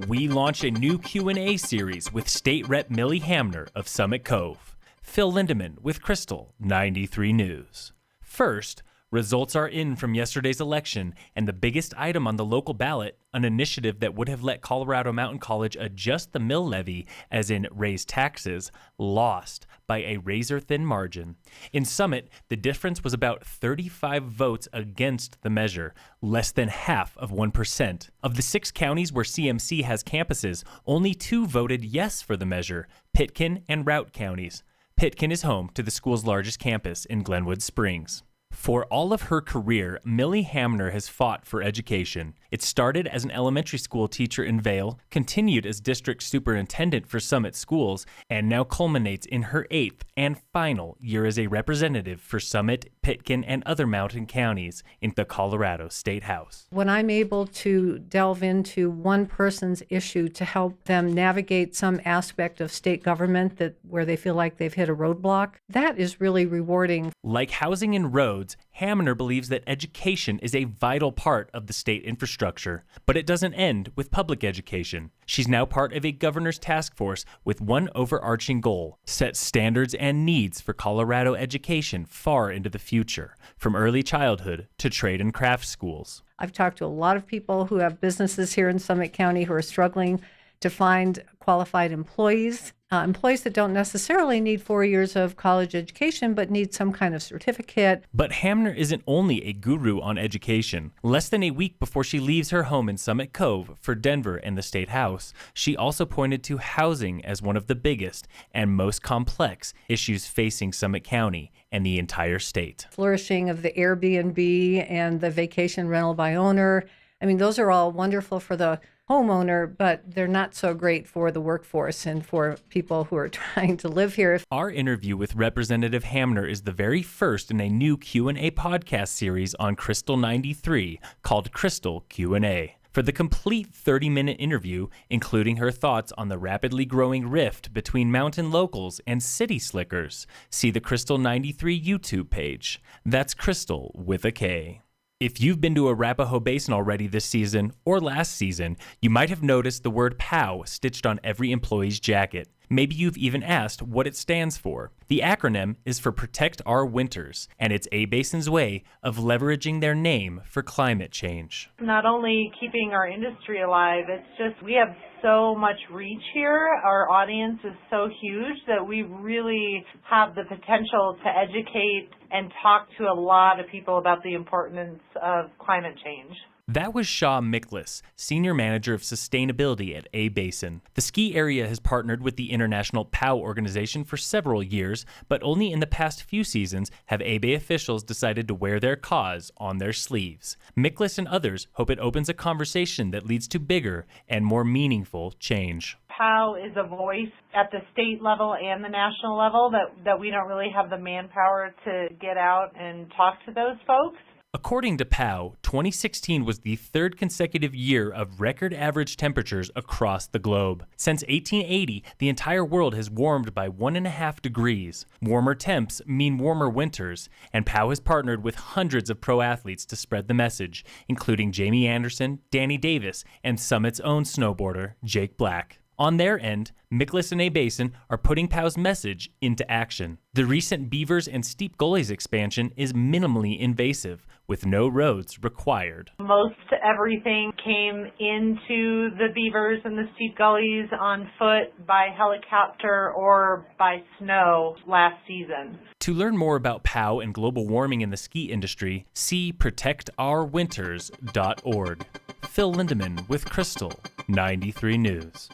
We launch a new Q&A series with State Rep Millie Hamner of Summit Cove. Phil Lindeman with Krystal, 93 News. First, results are in from yesterday's election, and the biggest item on the local ballot, an initiative that would have let Colorado Mountain College adjust the mill levy, as in raise taxes, lost by a razor-thin margin. In Summit, the difference was about 35 votes against the measure, less than half of 1%. Of the 6 counties where CMC has campuses, only 2 voted yes for the measure, Pitkin and Routt counties. Pitkin is home to the school's largest campus in Glenwood Springs. For all of her career, Millie Hamner has fought for education. It started as an elementary school teacher in Vail, continued as district superintendent for Summit Schools, and now culminates in her 8th and final year as a representative for Summit, Pitkin, and other mountain counties in the Colorado State House. When I'm able to delve into one person's issue to help them navigate some aspect of state government where they feel like they've hit a roadblock, that is really rewarding. Like housing and roads, Hamner believes that education is a vital part of the state infrastructure, but it doesn't end with public education. She's now part of a governor's task force with one overarching goal: set standards and needs for Colorado education far into the future, from early childhood to trade and craft schools. I've talked to a lot of people who have businesses here in Summit County who are struggling to find qualified employees that don't necessarily need 4 years of college education, but need some kind of certificate. But Hamner isn't only a guru on education. Less than a week before she leaves her home in Summit Cove for Denver and the State House, she also pointed to housing as one of the biggest and most complex issues facing Summit County and the entire state. Flourishing of the Airbnb and the vacation rental by owner. I mean, those are all wonderful for the homeowner, but they're not so great for the workforce and for people who are trying to live here. Our interview with Representative Hamner is the very first in a new Q&A podcast series on Krystal 93 called Krystal Q&A. For the complete 30-minute interview, including her thoughts on the rapidly growing rift between mountain locals and city slickers, see the Krystal 93 YouTube page. That's Krystal with a K. If you've been to Arapahoe Basin already this season or last season, you might have noticed the word POW stitched on every employee's jacket. Maybe you've even asked what it stands for. The acronym is for Protect Our Winters, and it's A-Basin's way of leveraging their name for climate change. Not only keeping our industry alive, it's just we have so much reach here. Our audience is so huge that we really have the potential to educate and talk to a lot of people about the importance of climate change. That was Shaw Miklas, Senior Manager of Sustainability at A-Basin. The ski area has partnered with the International POW organization for several years, but only in the past few seasons have A-Bay officials decided to wear their cause on their sleeves. Miklas and others hope it opens a conversation that leads to bigger and more meaningful change. POW is a voice at the state level and the national level that we don't really have the manpower to get out and talk to those folks. According to POW, 2016 was the 3rd consecutive year of record average temperatures across the globe. Since 1880, the entire world has warmed by 1.5 degrees. Warmer temps mean warmer winters, and POW has partnered with hundreds of pro athletes to spread the message, including Jamie Anderson, Danny Davis, and Summit's own snowboarder, Jake Black. On their end, Miklas and A-Basin are putting POW's message into action. The recent Beavers and Steep Gullies expansion is minimally invasive, with no roads required. Most everything came into the Beavers and the Steep Gullies on foot, by helicopter, or by snow last season. To learn more about POW and global warming in the ski industry, see protectourwinters.org. Phil Lindeman with Krystal, 93 News.